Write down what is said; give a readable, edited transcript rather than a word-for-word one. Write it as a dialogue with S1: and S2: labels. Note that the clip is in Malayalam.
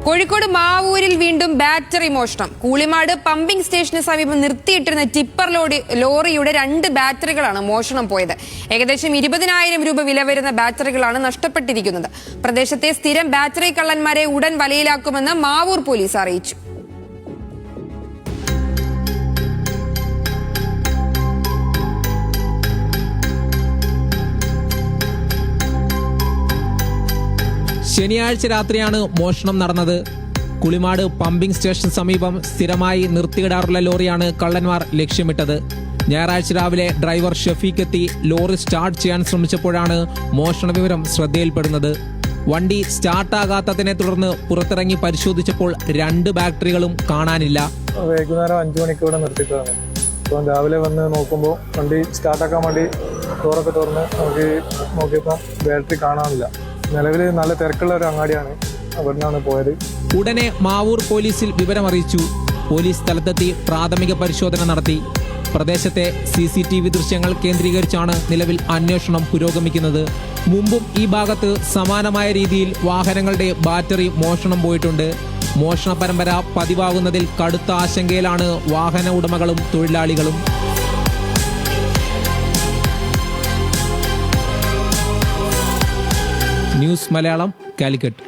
S1: കോഴിക്കോട് മാവൂരിൽ വീണ്ടും ബാറ്ററി മോഷണം. കൂളിമാട് പമ്പിംഗ് സ്റ്റേഷന് സമീപം നിർത്തിയിട്ടിരുന്ന ടിപ്പർ ലോറിയുടെ 2 ബാറ്ററികളാണ് മോഷണം പോയത്. ഏകദേശം 20,000 രൂപ വില വരുന്ന ബാറ്ററികളാണ് നഷ്ടപ്പെട്ടിരിക്കുന്നത്. പ്രദേശത്തെ സ്ഥിരം ബാറ്ററി കള്ളന്മാരെ ഉടൻ വലയിലാക്കുമെന്ന് മാവൂർ പോലീസ് അറിയിച്ചു.
S2: ശനിയാഴ്ച രാത്രിയാണ് മോഷണം നടന്നത്. കുളിമാട് പമ്പിംഗ് സ്റ്റേഷന് സമീപം സ്ഥിരമായി നിർത്തിയിടാറുള്ള ലോറിയാണ് കള്ളന്മാർ ലക്ഷ്യമിട്ടത്. ഞായറാഴ്ച രാവിലെ ഡ്രൈവർ ഷഫീഖ് എത്തി ലോറി സ്റ്റാർട്ട് ചെയ്യാൻ ശ്രമിച്ചപ്പോഴാണ് മോഷണ വിവരം ശ്രദ്ധയിൽപ്പെടുന്നത്. വണ്ടി സ്റ്റാർട്ടാകാത്തതിനെ തുടർന്ന് പുറത്തിറങ്ങി പരിശോധിച്ചപ്പോൾ 2 ബാറ്ററികളും കാണാനില്ല.
S3: വൈകുന്നേരം 5 മണിക്ക് ഇവിടെ നിർത്തിയിട്ടാണ്. അപ്പോൾ രാവിലെ വന്ന് നോക്കുമ്പോൾ വണ്ടി സ്റ്റാർട്ടാക്കാൻ വേണ്ടി ഡോറൊക്കെ തുറന്ന് നോക്കിയപ്പോൾ ബാറ്ററി കാണാനില്ല. നിലവിൽ നല്ല തിരക്കുള്ള ഒരു അങ്ങാടിയാണ്, അവിടെ നിന്നാണ് പോയത്.
S2: ഉടനെ മാവൂർ പോലീസിൽ വിവരമറിയിച്ചു. പോലീസ് സ്ഥലത്തെത്തി പ്രാഥമിക പരിശോധന നടത്തി. പ്രദേശത്തെ CCTV ദൃശ്യങ്ങൾ കേന്ദ്രീകരിച്ചാണ് നിലവിൽ അന്വേഷണം പുരോഗമിക്കുന്നത്. മുമ്പും ഈ ഭാഗത്ത് സമാനമായ രീതിയിൽ വാഹനങ്ങളുടെ ബാറ്ററി മോഷണം പോയിട്ടുണ്ട്. മോഷണ പരമ്പര പതിവാകുന്നതിൽ കടുത്ത ആശങ്കയിലാണ് വാഹന ഉടമകളും തൊഴിലാളികളും. ന്യൂസ് മലയാളം, കാലിക്കറ്റ്.